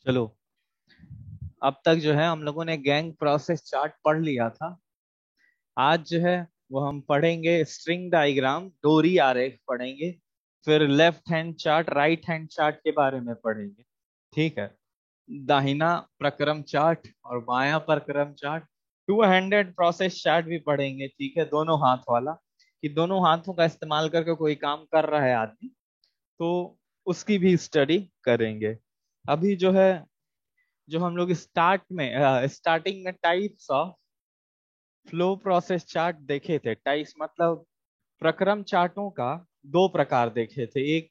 चलो, अब तक जो है हम लोगों ने गैंग प्रोसेस चार्ट पढ़ लिया था। आज जो है वो हम पढ़ेंगे स्ट्रिंग डायग्राम, डोरी आरेख पढ़ेंगे। फिर left hand chart, right hand chart के बारे में पढ़ेंगे। ठीक है। दाहिना प्रक्रम चार्ट और बायां प्रक्रम chart. Two handed process chart भी पढ़ेंगे। ठीक है, दोनों हाथ वाला, कि दोनों हाथों का इस्तेमाल करके कोई काम कर रहा है आदमी, तो उसकी भी स्टडी करेंगे। अभी जो है, जो हम लोग स्टार्टिंग में types of flow process chart देखे थे। टाइप्स मतलब प्रक्रम चार्टों का दो प्रकार देखे थे। एक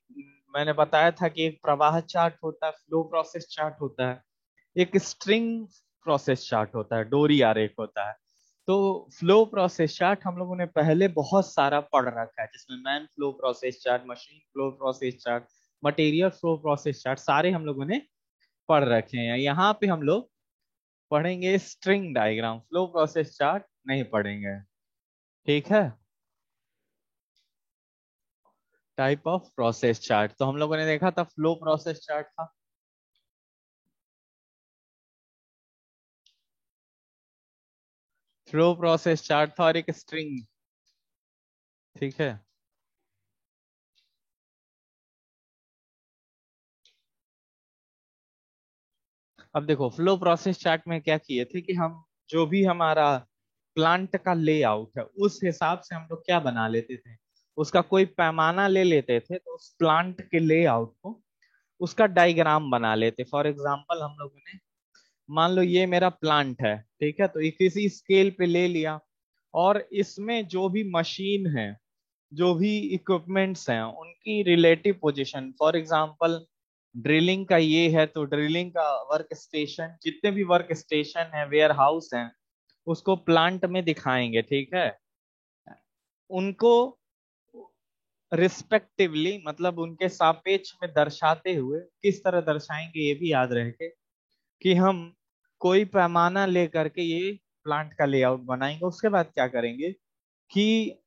मैंने बताया था कि एक प्रवाह चार्ट होता है, फ्लो प्रोसेस चार्ट होता है। एक स्ट्रिंग प्रोसेस चार्ट होता है, डोरी आरेख होता है। तो फ्लो प्रोसेस चार्ट हम लोगों ने पहले बहुत सारा पढ़ रखा है, जिसमें man flow process chart, machine flow process chart, material flow process chart, सारे हम लोगों ने पढ़ रखे हैं। यहाँ पे हम लोग पढ़ेंगे string diagram, flow process chart नहीं पढ़ेंगे। ठीक है। टाइप ऑफ प्रोसेस चार्ट तो हम लोगों ने देखा था, फ्लो प्रोसेस चार्ट था। फ्लो प्रोसेस चार्ट था और एक स्ट्रिंग। ठीक है। अब देखो, फ्लो प्रोसेस चार्ट में क्या किए थे कि हम जो भी हमारा प्लांट का लेआउट है उस हिसाब से हम लोग क्या बना लेते थे, उसका कोई पैमाना ले लेते थे, तो उस प्लांट के लेआउट को, उसका डायग्राम बना लेते। फॉर एग्जांपल हम लोगों ने, मान लो ये मेरा प्लांट है, ठीक है, तो ये किसी स्केल पे ले लिया, और इसमें जो भी मशीन है, जो भी इक्विपमेंट्स हैं, उनकी relative position, for example drilling का ये है तो ड्रिलिंग का वर्क स्टेशन, जितने भी वर्क स्टेशन है, वेयर हाउस है, उसको प्लांट में दिखाएंगे। ठीक है। उनको रिस्पेक्टिवली, मतलब उनके सापेक्ष में दर्शाते हुए, किस तरह दर्शाएंगे ये भी याद रहे कि हम कोई पैमाना लेकर के ये प्लांट का लेआउट बनाएंगे। उसके बाद क्या करेंगे कि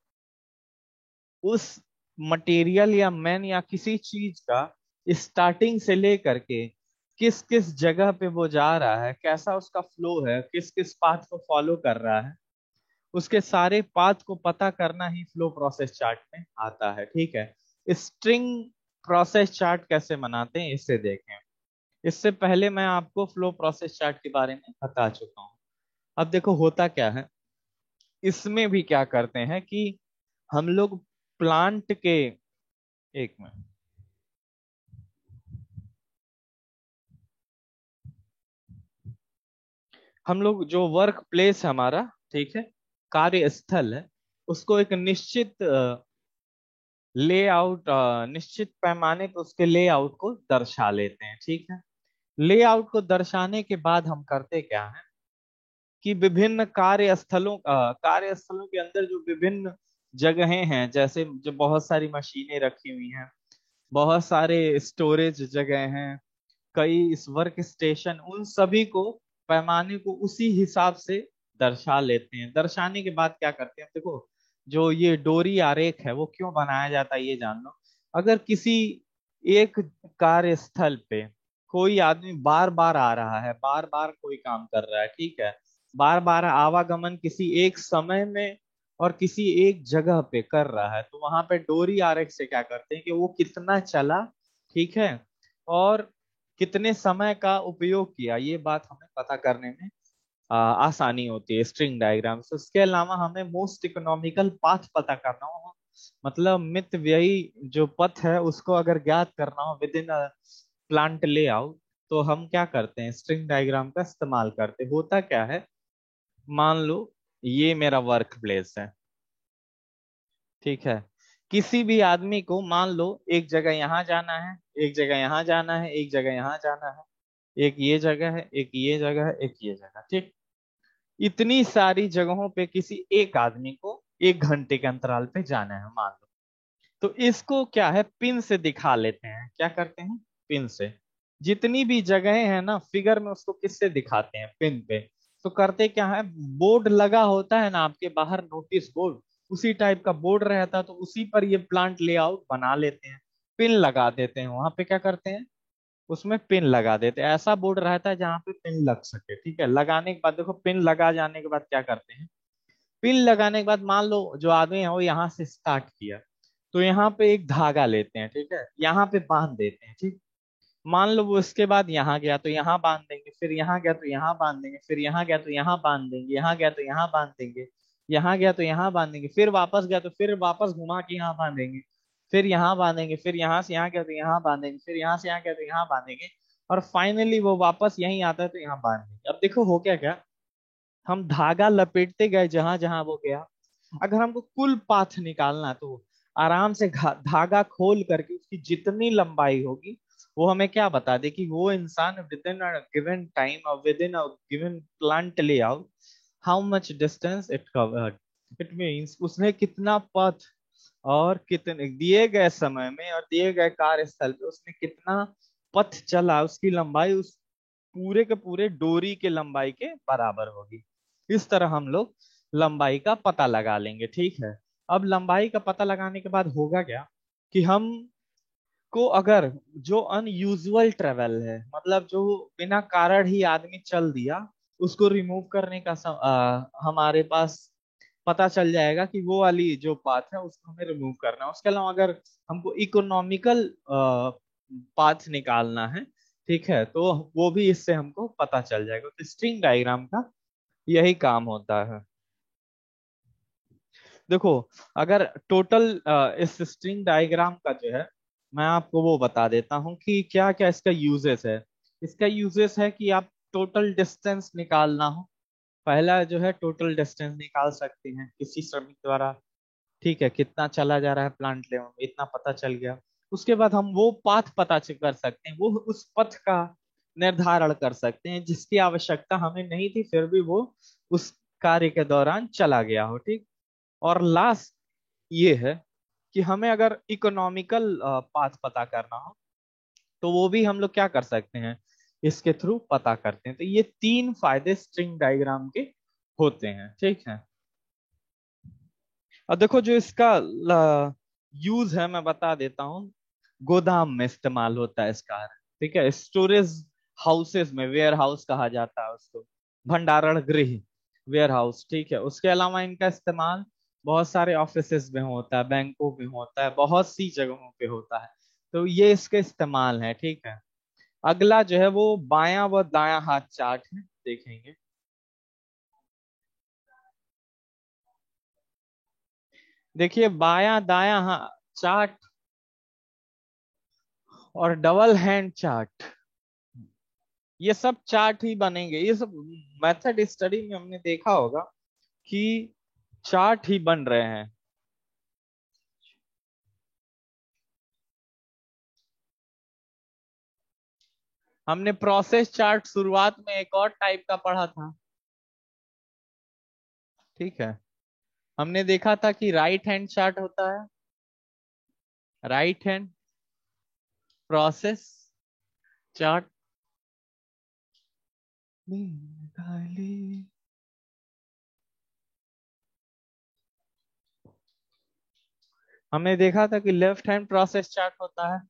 उस मटेरियल या मैन या किसी चीज का स्टार्टिंग से लेकर के किस किस जगह पे वो जा रहा है, कैसा उसका फ्लो है, किस किस पाथ को फॉलो कर रहा है, उसके सारे पाथ को पता करना ही फ्लो प्रोसेस चार्ट में आता है। ठीक है। स्ट्रिंग प्रोसेस चार्ट कैसे बनाते हैं इसे देखें। इससे पहले मैं आपको फ्लो प्रोसेस चार्ट के बारे में बता चुका हूँ। अब देखो होता क्या है, इसमें भी क्या करते हैं कि हम लोग प्लांट के, एक मिनट, हम लोग जो वर्क प्लेस है हमारा, ठीक है, कार्यस्थल है, उसको एक निश्चित लेआउट, निश्चित पैमाने पे उसके लेआउट को दर्शा लेते हैं। ठीक है। लेआउट को दर्शाने के बाद हम करते क्या है कि विभिन्न कार्यस्थलों के अंदर जो विभिन्न जगहें हैं, जैसे जो बहुत सारी मशीनें रखी हुई हैं, बहुत सारे स्टोरेज जगह हैं, कई इस वर्क स्टेशन, उन सभी को, पैमाने को उसी हिसाब से दर्शा लेते हैं। दर्शाने के बाद क्या करते हैं, देखो, जो ये डोरी आरेख है वो क्यों बनाया जाता है ये जान लो। अगर किसी एक कार्यस्थल पे कोई आदमी बार बार आ रहा है, बार बार कोई काम कर रहा है, ठीक है, बार बार आवागमन किसी एक समय में और किसी एक जगह पे कर रहा है, तो वहां पे डोरी आरेख से क्या करते हैं कि वो कितना चला, ठीक है, और कितने समय का उपयोग किया, ये बात हमें पता करने में आसानी होती है स्ट्रिंग डायग्राम से। उसके अलावा हमें मोस्ट इकोनॉमिकल पाथ पता करना हो, मतलब मित व्ययी जो पथ है उसको अगर ज्ञात करना हो विद इन प्लांट लेआउट, तो हम क्या करते हैं, स्ट्रिंग डायग्राम का इस्तेमाल करते हैं। होता क्या है, मान लो ये मेरा वर्क प्लेस है, ठीक है, किसी भी आदमी को मान लो एक जगह यहाँ जाना है, एक जगह यहाँ जाना है, एक जगह यहाँ जाना है, एक ये जगह है, एक ये जगह है, एक ये जगह, ठीक, इतनी सारी जगहों पे किसी एक आदमी को 1 घंटे के अंतराल पे जाना है मान लो। तो इसको क्या है, पिन से दिखा लेते हैं। क्या करते हैं, पिन से। जितनी भी जगहें हैं ना फिगर में, उसको किससे दिखाते हैं, पिन पे। तो करते क्या है, बोर्ड लगा होता है ना आपके बाहर, नोटिस बोर्ड, उसी टाइप का बोर्ड रहता है, तो उसी पर ये प्लांट लेआउट बना लेते हैं, पिन लगा देते हैं। वहां पे क्या करते हैं, उसमें पिन लगा देते हैं। ऐसा बोर्ड रहता है जहाँ पे पिन लग सके, ठीक है। लगाने के बाद देखो, पिन लगा जाने के बाद क्या करते हैं, पिन लगाने के बाद मान लो जो आदमी है वो यहाँ से स्टार्ट किया, तो यहाँ पे एक धागा लेते हैं, ठीक है, यहाँ पे बांध देते हैं, ठीक। मान लो वो इसके बाद यहाँ गया तो यहाँ बांध देंगे, फिर यहाँ गया तो यहाँ बांध देंगे, फिर यहाँ गया तो यहाँ बांध देंगे, यहाँ गया तो यहाँ बांध देंगे, यहाँ गया तो यहाँ बांधेंगे, फिर वापस गया तो फिर वापस घुमा के यहाँ बांधेंगे, फिर यहाँ बांधेंगे, फिर यहाँ से यहाँ गया तो यहाँ बांधेंगे, फिर यहाँ से यहाँ गया तो यहाँ बांधेंगे, और फाइनली वो वापस यहीं आता है तो यहाँ बांध देंगे। अब देखो हो क्या क्या, हम धागा लपेटते गए जहां जहां वो गया। अगर हमको कुल पाथ निकालना है तो आराम से धागा खोल करके उसकी जितनी लंबाई होगी वो हमें क्या बता दे कि वो इंसान within a given time और within a given plant layout how much distance it covered. It means उसने कितना पथ और कितने दिए गए समय में और दिए गए कार्यस्थल पे उसने कितना पथ चला, उसकी लंबाई उस पूरे के पूरे डोरी के लंबाई के बराबर होगी। इस तरह हम लोग लंबाई का पता लगा लेंगे, ठीक है। अब लंबाई का पता लगाने के बाद होगा क्या कि हम को अगर जो अनयूजुअल ट्रेवल है, मतलब जो बिना कारण ही आदमी चल दिया, उसको रिमूव करने का हमारे पास पता चल जाएगा कि वो वाली जो पाथ है उसको हमें रिमूव करना है। उसके अलावा अगर हमको इकोनॉमिकल पाथ निकालना है, ठीक है, तो वो भी इससे हमको पता चल जाएगा। तो स्ट्रिंग डायग्राम का यही काम होता है। देखो, अगर टोटल इस स्ट्रिंग डायग्राम का जो है, मैं आपको वो बता देता हूँ कि क्या क्या इसका यूजेस है। इसका यूजेस है कि आप टोटल डिस्टेंस निकालना हो, पहला जो है टोटल डिस्टेंस निकाल सकते हैं किसी श्रमिक द्वारा, ठीक है, कितना चला जा रहा है प्लांट लेवल में, इतना पता चल गया। उसके बाद हम वो पाथ पता कर सकते हैं, वो उस पथ का निर्धारण कर सकते हैं जिसकी आवश्यकता हमें नहीं थी, फिर भी वो उस कार्य के दौरान चला गया हो, ठीक। और लास्ट ये है कि हमें अगर इकोनॉमिकल पाथ पता करना हो तो वो भी हम लोग क्या कर सकते हैं, इसके थ्रू पता करते हैं। तो ये तीन फायदे स्ट्रिंग डायग्राम के होते हैं, ठीक है। और देखो जो इसका यूज है मैं बता देता हूँ, गोदाम में इस्तेमाल होता है इसका, ठीक है, स्टोरेज हाउसेस में, वेयर हाउस कहा जाता है उसको, भंडारण गृह, वेयर हाउस, ठीक है। उसके अलावा इनका इस्तेमाल बहुत सारे ऑफिसेज में होता है, बैंकों में होता है, बहुत सी जगहों पे होता है। तो ये इसके इस्तेमाल है, ठीक है। अगला जो है वो बायां व दायां हाथ चार्ट है, देखेंगे। देखिए बायां दायां चार्ट और डबल हैंड चार्ट, ये सब चार्ट ही बनेंगे, ये सब मेथड स्टडी में हमने देखा होगा कि चार्ट ही बन रहे हैं। हमने प्रोसेस चार्ट शुरुआत में एक और टाइप का पढ़ा था, ठीक है। हमने देखा था कि राइट हैंड चार्ट होता है, राइट हैंड प्रोसेस चार्ट। हमने देखा था कि लेफ्ट हैंड प्रोसेस चार्ट होता है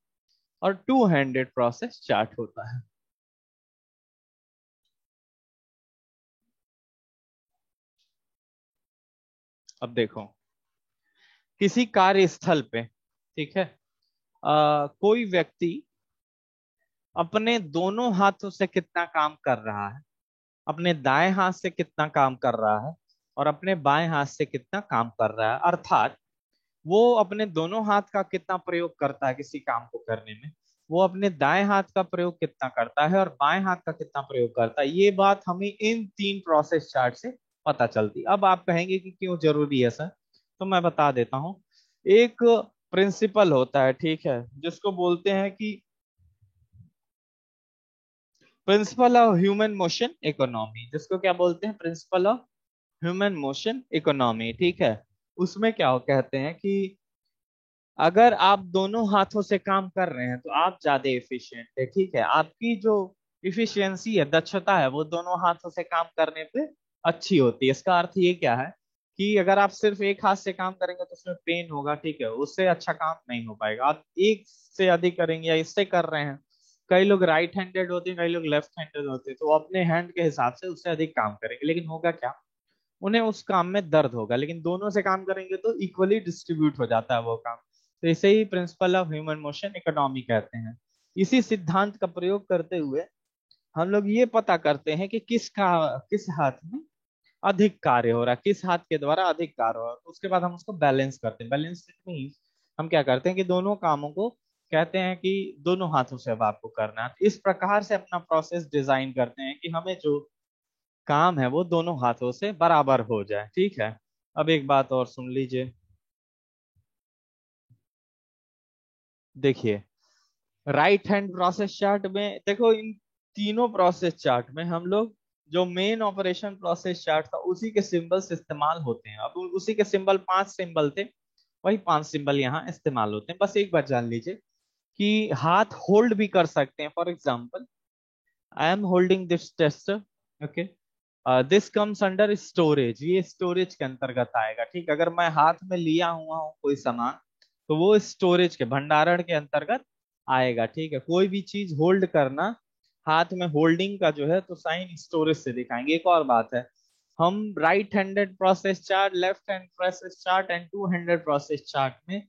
और टू हैंडेड प्रोसेस चार्ट होता है। अब देखो, किसी कार्यस्थल पे, ठीक है, कोई व्यक्ति अपने दोनों हाथों से कितना काम कर रहा है, अपने दाएं हाथ से कितना काम कर रहा है और अपने बाएं हाथ से कितना काम कर रहा है, अर्थात वो अपने दोनों हाथ का कितना प्रयोग करता है किसी काम को करने में, वो अपने दाएं हाथ का प्रयोग कितना करता है और बाएं हाथ का कितना प्रयोग करता है। ये बात हमें इन तीन प्रोसेस चार्ट से पता चलती। अब आप कहेंगे कि क्यों जरूरी है सर, तो मैं बता देता हूँ। एक प्रिंसिपल होता है, ठीक है, जिसको बोलते हैं कि principal of human motion economy, जिसको क्या बोलते हैं, principal of human motion economy, ठीक है। उसमें क्या हो कहते हैं कि अगर आप दोनों हाथों से काम कर रहे हैं तो आप ज्यादा एफिशिएंट है, ठीक है, आपकी जो इफिशियंसी है, दक्षता है, वो दोनों हाथों से काम करने पे अच्छी होती है। इसका अर्थ ये क्या है कि अगर आप सिर्फ एक हाथ से काम करेंगे तो उसमें पेन होगा, ठीक है, उससे अच्छा काम नहीं हो पाएगा। आप एक से अधिक करेंगे या इससे कर रहे हैं कई लोग राइट हैंडेड होते हैं, कई लोग लेफ्ट हैंडेड होते हैं, तो वो अपने हैंड के हिसाब से उससे अधिक काम करेंगे, लेकिन होगा क्या, उन्हें उस काम में दर्द होगा। लेकिन दोनों से काम करेंगे तो इक्वली डिस्ट्रीब्यूट हो जाता है वो काम। तो इसे ही principle of human motion economy कहते हैं। इसी सिद्धांत का प्रयोग करते हुए हम लोग ये पता करते हैं कि किस हाथ में अधिक कार्य हो रहा है, किस हाथ के द्वारा अधिक कार्य हो रहा है। तो उसके बाद हम उसको बैलेंस करते हैं। बैलेंस मीन्स हम क्या करते हैं कि दोनों कामों को कहते हैं कि दोनों हाथों से अब आपको करना है। इस प्रकार से अपना प्रोसेस डिजाइन करते हैं कि हमें जो काम है वो दोनों हाथों से बराबर हो जाए। ठीक है, अब एक बात और सुन लीजिए। देखिए, राइट हैंड प्रोसेस चार्ट में देखो, इन तीनों प्रोसेस चार्ट में हम लोग जो मेन ऑपरेशन प्रोसेस चार्ट था उसी के सिंबल्स इस्तेमाल होते हैं। अब उसी के सिंबल 5 सिंबल थे, वही 5 सिंबल यहाँ इस्तेमाल होते हैं। बस एक बार जान लीजिए कि हाथ होल्ड भी कर सकते हैं। For example, I am holding this tester, okay, this comes under storage, ये स्टोरेज के अंतर्गत आएगा। ठीक, अगर मैं हाथ में लिया हुआ हूँ कोई सामान, तो वो स्टोरेज के भंडारण के अंतर्गत आएगा। ठीक है, कोई भी चीज होल्ड करना, हाथ में होल्डिंग का जो है तो साइन स्टोरेज से दिखाएंगे। एक और बात है, हम right handed process chart, left hand process chart and two handed process chart में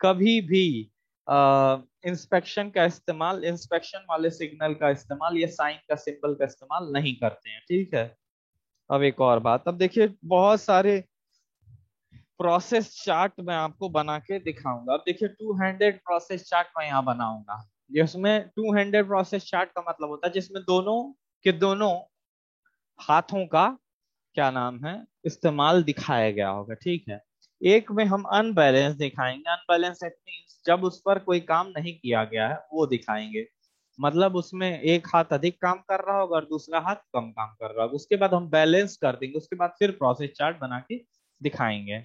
कभी भी इंस्पेक्शन का इस्तेमाल, इंस्पेक्शन वाले सिग्नल का इस्तेमाल या साइन का सिंबल का इस्तेमाल नहीं करते हैं। ठीक है, अब एक और बात, अब देखिए बहुत सारे प्रोसेस चार्ट मैं आपको बना के दिखाऊंगा। अब देखिए, टू हैंडेड प्रोसेस चार्ट मैं यहाँ बनाऊंगा, जिसमें टू हैंडेड प्रोसेस चार्ट का मतलब होता है जिसमें दोनों के दोनों हाथों का क्या नाम है इस्तेमाल दिखाया गया होगा। ठीक है, एक में हम अनबैलेंस दिखाएंगे। अनबैलेंस इट मींस जब उस पर कोई काम नहीं किया गया है वो दिखाएंगे। मतलब उसमें एक हाथ अधिक काम कर रहा होगा और दूसरा हाथ कम काम कर रहा होगा। उसके बाद हम बैलेंस कर देंगे, उसके बाद फिर प्रोसेस चार्ट बना के दिखाएंगे।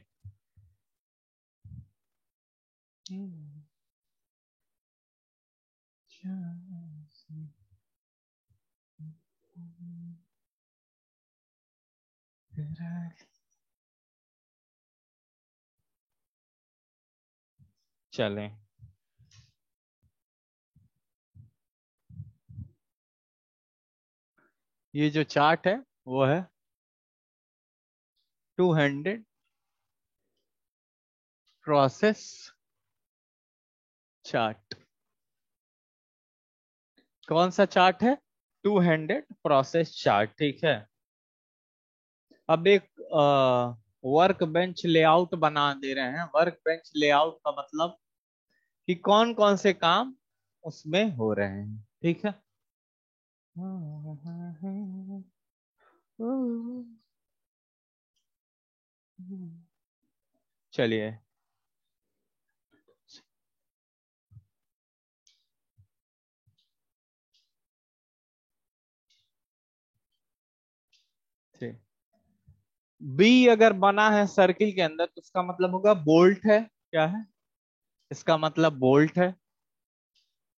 चलें, ये जो चार्ट है वो है टू हैंडेड प्रोसेस चार्ट। कौन सा चार्ट है? Two handed process chart. ठीक है, अब एक वर्क बेंच लेआउट बना दे रहे हैं। वर्क बेंच लेआउट का मतलब कि कौन कौन से काम उसमें हो रहे हैं। ठीक है, चलिए, ठीक। बी अगर बना है सर्किल के अंदर तो उसका मतलब होगा बोल्ट है। क्या है इसका मतलब? बोल्ट है।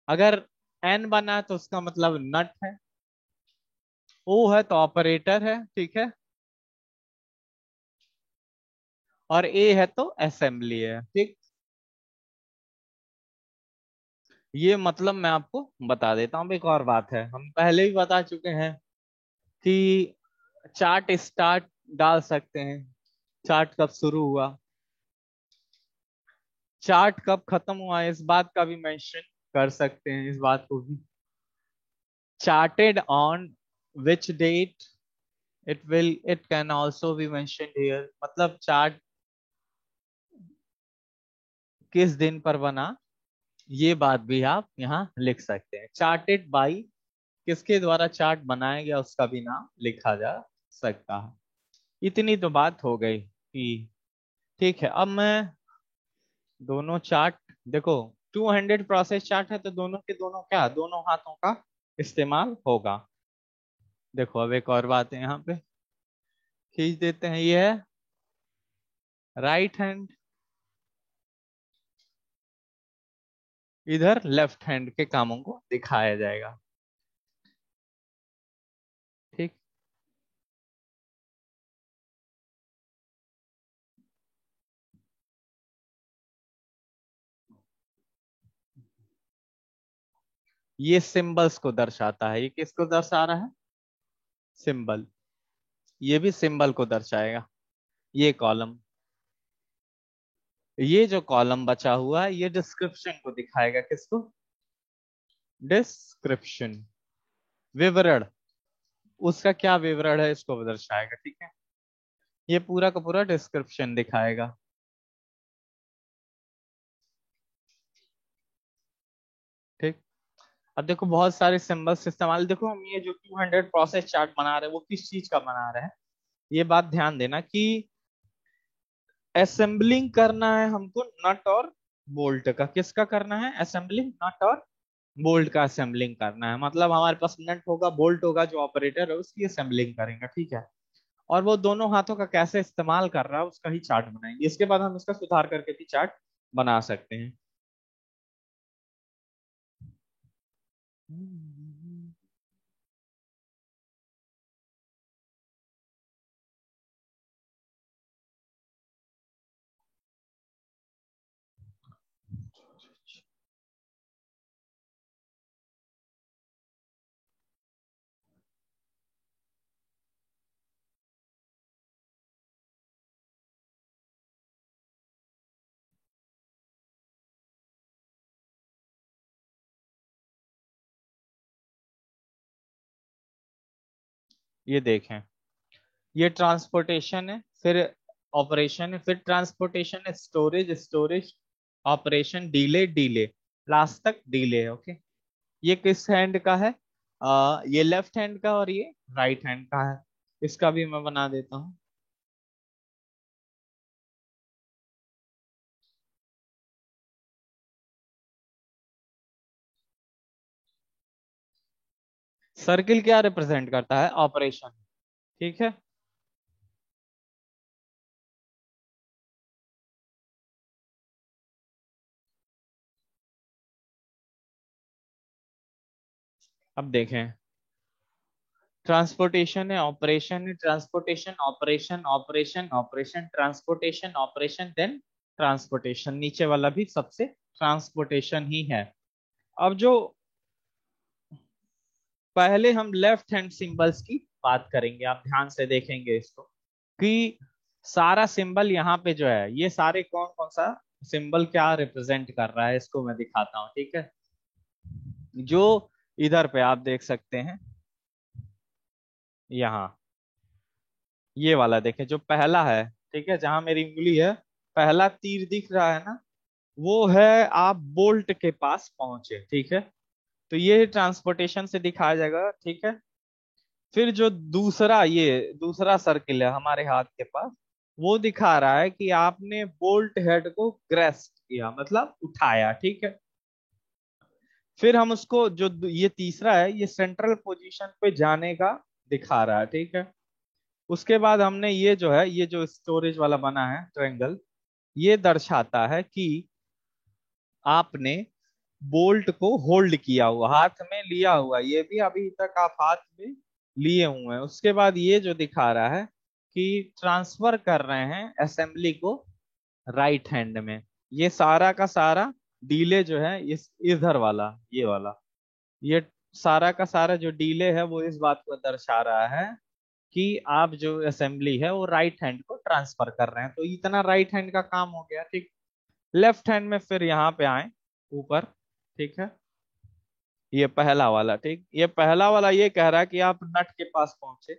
अगर एन बना है तो उसका मतलब नट है। ओ है तो ऑपरेटर है। ठीक है, और ए है तो असेंबली है। ठीक, ये मतलब मैं आपको बता देता हूँ। एक और बात है, हम पहले भी बता चुके हैं कि चार्ट स्टार्ट डाल सकते हैं, चार्ट कब शुरू हुआ, चार्ट कब खत्म हुआ, इस बात का भी मेंशन कर सकते हैं। इस बात को भी, charted on which date, it can also be mentioned here. मतलब चार्ट किस दिन पर बना, ये बात भी आप यहाँ लिख सकते हैं। चार्टेड बाई, किसके द्वारा चार्ट बनाया गया उसका भी नाम लिखा जा सकता है। इतनी तो बात हो गई कि ठीक है, अब मैं दोनों चार्ट, देखो, टू हैंडेड प्रोसेस चार्ट है तो दोनों के दोनों क्या, दोनों हाथों का इस्तेमाल होगा। देखो, अब एक और बात है, यहाँ पे खींच देते हैं, ये है राइट हैंड, इधर लेफ्ट हैंड के कामों को दिखाया जाएगा। ठीक, ये सिंबल्स को दर्शाता है। ये किसको दर्शा रहा है? सिंबल। ये भी सिंबल को दर्शाएगा। ये कॉलम, ये जो कॉलम बचा हुआ है ये डिस्क्रिप्शन को दिखाएगा। किसको? डिस्क्रिप्शन, विवरण। उसका क्या विवरण है इसको दर्शाएगा। ठीक है, ये पूरा का पूरा डिस्क्रिप्शन दिखाएगा। ठीक। अब देखो बहुत सारे सिंबल्स इस्तेमाल, देखो हम ये जो 200 प्रोसेस चार्ट बना रहे हैं वो किस चीज का बना रहे हैं, ये बात ध्यान देना कि असेंबलिंग करना है हमको नट और बोल्ट का। किसका करना है? असेंबलिंग नट और बोल्ट का असेंबलिंग करना है। मतलब हमारे पास नट होगा, बोल्ट होगा, जो ऑपरेटर है उसकी असेंबलिंग करेंगे। ठीक है, और वो दोनों हाथों का कैसे इस्तेमाल कर रहा है उसका ही चार्ट बनाएंगे। इसके बाद हम इसका सुधार करके भी चार्ट बना सकते हैं। ये देखें, ये ट्रांसपोर्टेशन है, फिर ऑपरेशन है, फिर ट्रांसपोर्टेशन है, storage, storage, operation, delay, delay, last तक डिले है। ओके, ये किस हैंड का है? ये लेफ्ट हैंड का और ये राइट हैंड का है। इसका भी मैं बना देता हूँ। सर्किल क्या रिप्रेजेंट करता है? ऑपरेशन। ठीक है, अब देखें, ट्रांसपोर्टेशन है, ऑपरेशन है, transportation, operation, operation, operation, transportation, operation, then transportation. नीचे वाला भी सबसे ट्रांसपोर्टेशन ही है। अब जो पहले हम लेफ्ट हैंड सिंबल्स की बात करेंगे, आप ध्यान से देखेंगे इसको कि सारा सिंबल यहाँ पे जो है, ये सारे कौन कौन सा सिंबल क्या रिप्रेजेंट कर रहा है इसको मैं दिखाता हूँ। ठीक है, जो इधर पे आप देख सकते हैं, यहाँ ये वाला देखें जो पहला है। ठीक है, जहां मेरी उंगली है, पहला तीर दिख रहा है ना, वो है आप बोल्ट के पास पहुंचे। ठीक है, तो ये ट्रांसपोर्टेशन से दिखाया जाएगा। ठीक है, फिर जो दूसरा, ये दूसरा सर्किल है हमारे हाथ के पास, वो दिखा रहा है कि आपने बोल्ट हेड को ग्रेस्प किया, मतलब उठाया। ठीक है, फिर हम उसको जो ये तीसरा है, ये सेंट्रल पोजीशन पे जाने का दिखा रहा है। ठीक है, उसके बाद हमने ये जो है, ये जो स्टोरेज वाला बना है ट्रायंगल, ये दर्शाता है कि आपने बोल्ट को होल्ड किया हुआ, हाथ में लिया हुआ, ये भी अभी तक आप हाथ में लिए हुए हैं। उसके बाद ये जो दिखा रहा है कि ट्रांसफर कर रहे हैं असेंबली को राइट हैंड में। ये सारा का सारा डीले जो है इस इधर वाला, ये वाला, ये सारा का सारा जो डीले है वो इस बात को दर्शा रहा है कि आप जो असेंबली है वो राइट हैंड को ट्रांसफर कर रहे हैं। तो इतना राइट हैंड का काम हो गया। ठीक, लेफ्ट हैंड में फिर यहाँ पे आए ऊपर। ठीक है, ये पहला वाला, ठीक, ये पहला वाला ये कह रहा है कि आप नट के पास पहुंचे,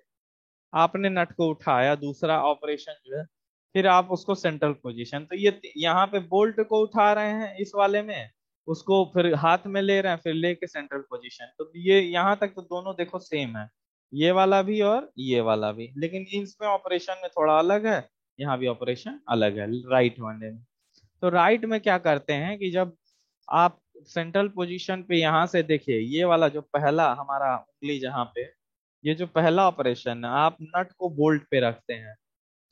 आपने नट को उठाया, दूसरा ऑपरेशन जो है, फिर आप उसको सेंट्रल पोजीशन। तो ये यहाँ पे बोल्ट को उठा रहे हैं इस वाले में, उसको फिर हाथ में ले रहे हैं, फिर लेके सेंट्रल पोजीशन। तो ये यहाँ तक तो दोनों देखो सेम है, ये वाला भी और ये वाला भी, लेकिन इसमें ऑपरेशन में थोड़ा अलग है, यहाँ भी ऑपरेशन अलग है राइट वाले में। तो राइट में क्या करते हैं कि जब आप सेंट्रल पोजीशन पे यहाँ से देखिए, ये वाला जो पहला हमारा उंगली जहाँ पे, ये जो पहला ऑपरेशन है, आप नट को बोल्ट पे रखते हैं,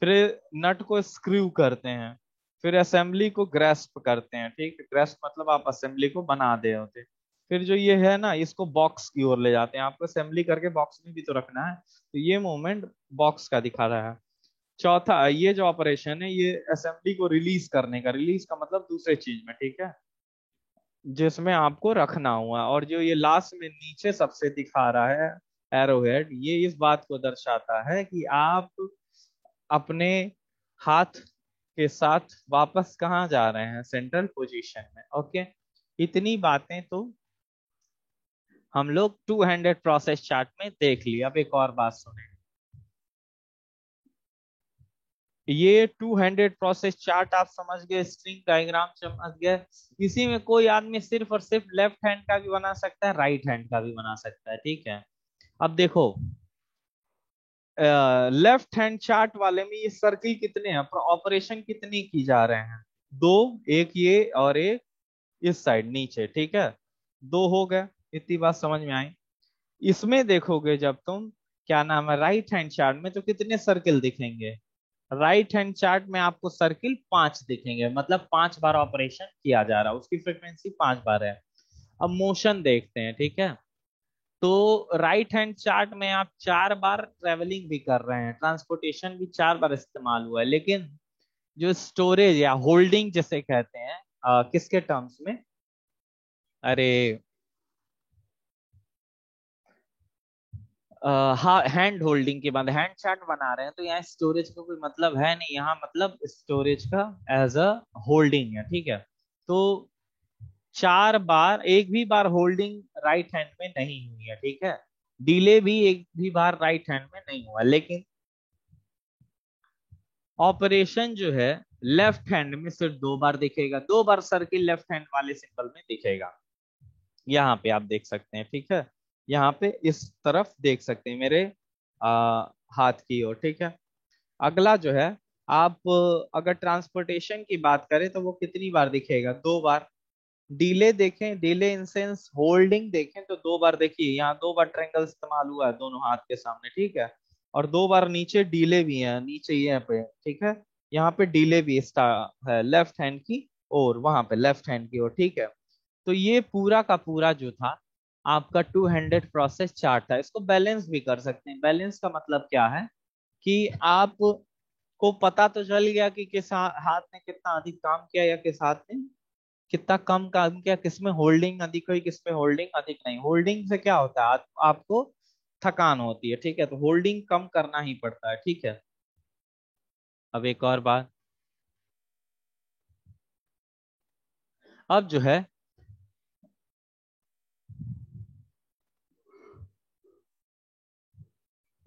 फिर नट को स्क्रू करते हैं, फिर असेंबली को ग्रेस्प करते हैं। ठीक, ग्रेस्प मतलब आप असेंबली को बना दे होते, फिर जो ये है ना, इसको बॉक्स की ओर ले जाते हैं। आपको असेंबली करके बॉक्स में भी तो रखना है, तो ये मूवमेंट बॉक्स का दिखा रहा है। चौथा, ये जो ऑपरेशन है ये असेंबली को रिलीज करने का, रिलीज का मतलब दूसरे चीज में। ठीक है, जिसमें आपको रखना हुआ, और जो ये लास्ट में नीचे सबसे दिखा रहा है एरोहेड, ये इस बात को दर्शाता है कि आप अपने हाथ के साथ वापस कहाँ जा रहे हैं, सेंट्रल पोजीशन में। ओके, इतनी बातें तो हम लोग टू हैंडेड प्रोसेस चार्ट में देख लिया। अब एक और बात सुने, ये टू हैंडेड प्रोसेस चार्ट आप समझ गए, स्ट्रिंग डायग्राम समझ गए। इसी में कोई आदमी सिर्फ और सिर्फ लेफ्ट हैंड का भी बना सकता है, राइट हैंड का भी बना सकता है, ठीक है। अब देखो, लेफ्ट हैंड चार्ट वाले में ये सर्किल कितने हैं, ऑपरेशन कितनी की जा रहे हैं, दो, एक ये और एक इस साइड नीचे, ठीक है, दो हो गए। इतनी बात समझ में आई। इसमें देखोगे जब तुम, क्या नाम है, राइट हैंड चार्ट में तो कितने सर्किल दिखेंगे, राइट हैंड चार्ट में आपको सर्किल 5 दिखेंगे, मतलब 5 बार ऑपरेशन किया जा रहा है, उसकी फ्रिक्वेंसी 5 बार है। अब मोशन देखते हैं, ठीक है। तो राइट हैंड चार्ट में आप 4 बार ट्रेवलिंग भी कर रहे हैं, ट्रांसपोर्टेशन भी 4 बार इस्तेमाल हुआ है, लेकिन जो स्टोरेज या होल्डिंग जिसे कहते हैं, किसके टर्म्स में, अरे हैंड होल्डिंग के बाद हैंड चार्ट बना रहे हैं, तो यहाँ स्टोरेज का कोई मतलब है नहीं, यहाँ मतलब स्टोरेज का एज अ होल्डिंग है, ठीक है। तो 4 बार, एक भी बार होल्डिंग राइट हैंड में नहीं हुई है, ठीक है। डिले भी एक भी बार राइट हैंड में नहीं हुआ, लेकिन ऑपरेशन जो है लेफ्ट हैंड में सिर्फ 2 बार दिखेगा, 2 बार सर्किल लेफ्ट हैंड वाले सिंबल में दिखेगा। यहाँ पे आप देख सकते हैं, ठीक है, यहाँ पे इस तरफ देख सकते हैं मेरे हाथ की ओर, ठीक है। अगला जो है, आप अगर ट्रांसपोर्टेशन की बात करें तो वो कितनी बार दिखेगा, 2 बार। डिले देखें, डिले इन सेंस होल्डिंग देखें तो 2 बार देखिए, यहाँ 2 बार ट्रायंगल इस्तेमाल हुआ है दोनों हाथ के सामने, ठीक है। और 2 बार नीचे डिले भी है, नीचे यहाँ पे, ठीक है, यहाँ पे डिले भी है लेफ्ट हैंड की, और वहां पे लेफ्ट हैंड की ओर, ठीक है। तो ये पूरा का पूरा जो था आपका टू हैंडेड प्रोसेस चार्ट था। इसको बैलेंस भी कर सकते हैं। बैलेंस का मतलब क्या है कि आप को पता तो चल गया कि किस हाथ ने कितना अधिक काम किया या किस हाथ ने कितना कम काम किया, किसमें होल्डिंग अधिक हुई, किसमें होल्डिंग अधिक नहीं। होल्डिंग से क्या होता है, आपको थकान होती है, ठीक है, तो होल्डिंग कम करना ही पड़ता है, ठीक है। अब एक और बात, अब जो है,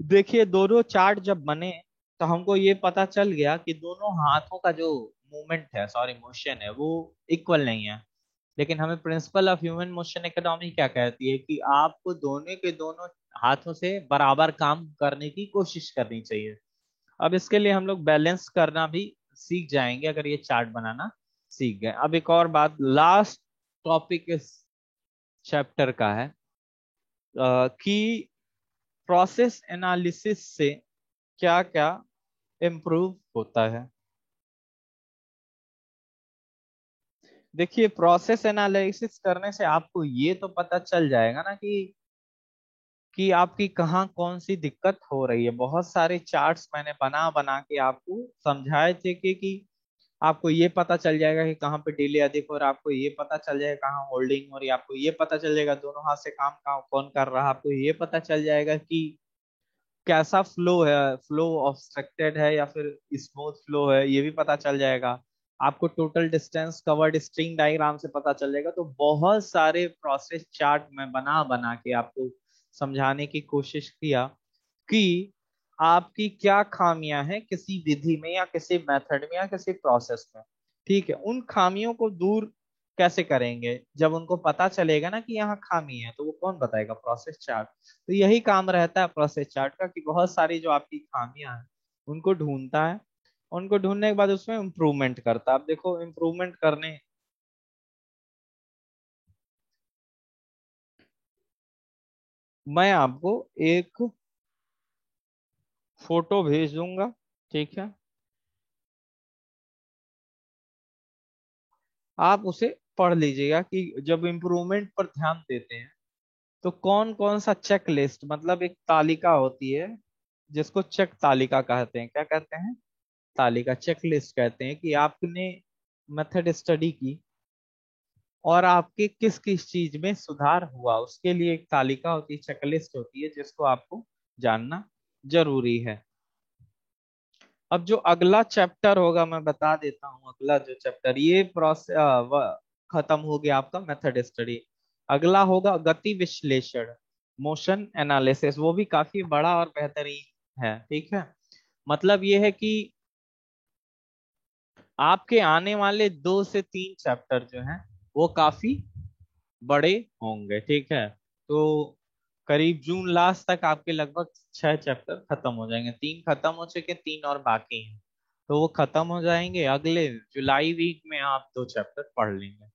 देखिए दोनों चार्ट जब बने तो हमको ये पता चल गया कि दोनों हाथों का जो मूवमेंट है, सॉरी मोशन है, वो इक्वल नहीं है। लेकिन हमें principal of human motion economy क्या कहती है कि आपको दोनों के दोनों हाथों से बराबर काम करने की कोशिश करनी चाहिए। अब इसके लिए हम लोग बैलेंस करना भी सीख जाएंगे अगर ये चार्ट बनाना सीख गए। अब एक और बात, लास्ट टॉपिक इस चैप्टर का है कि प्रोसेस एनालिसिस से क्या क्या इम्प्रूव होता है। देखिए, प्रोसेस एनालिसिस करने से आपको ये तो पता चल जाएगा ना कि आपकी कहाँ कौन सी दिक्कत हो रही है। बहुत सारे चार्ट्स मैंने बना बना के आपको समझाए थे कि आपको ये पता चल जाएगा कि कहाँ पे डिले अधिक हो रहा है, आपको ये पता चल जाएगा कहाँ होल्डिंग हो रही है, आपको ये पता चल जाएगा दोनों हाथ से काम कहाँ कौन कर रहा है, आपको ये पता चल जाएगा कि कैसा फ्लो है, फ्लो ऑब्स्ट्रक्टेड है या फिर स्मूथ फ्लो है, ये भी पता चल जाएगा। आपको total distance covered string diagram से पता चल जाएगा। तो बहुत सारे प्रोसेस चार्ट में बना बना के आपको समझाने की कोशिश किया कि आपकी क्या खामियां हैं किसी विधि में या किसी मेथड में या किसी प्रोसेस में, ठीक है। उन खामियों को दूर कैसे करेंगे, जब उनको पता चलेगा ना कि यहाँ खामी है, तो वो कौन बताएगा, प्रोसेस चार्ट। तो यही काम रहता है प्रोसेस चार्ट का कि बहुत सारी जो आपकी खामियां हैं उनको ढूंढता है, उनको ढूंढने के बाद उसमें इम्प्रूवमेंट करता है। अब देखो, इम्प्रूवमेंट करने, मैं आपको एक फोटो भेज दूंगा, ठीक है, आप उसे पढ़ लीजिएगा कि जब इम्प्रूवमेंट पर ध्यान देते हैं तो कौन कौन सा चेक लिस्ट, मतलब एक तालिका होती है जिसको चेक तालिका कहते हैं, क्या कहते हैं, तालिका, चेक लिस्ट कहते हैं, कि आपने मेथड स्टडी की और आपके किस किस चीज में सुधार हुआ, उसके लिए एक तालिका होती है, चेकलिस्ट होती है, जिसको आपको जानना जरूरी है। अब जो अगला चैप्टर होगा मैं बता देता हूँ, अगला जो चैप्टर ये प्रोसेस खत्म हो गया आपका मेथड स्टडी। अगला होगा गति विश्लेषण, मोशन एनालिसिस, वो भी काफी बड़ा और बेहतरीन है। ठीक है, मतलब ये है कि आपके आने वाले 2 से 3 चैप्टर जो हैं वो काफी बड़े होंगे। ठीक है, तो करीब जून लास्ट तक आपके लगभग 6 चैप्टर खत्म हो जाएंगे, 3 खत्म हो चुके, 3 और बाकी हैं। तो वो खत्म हो जाएंगे, अगले जुलाई वीक में आप 2 चैप्टर पढ़ लेंगे।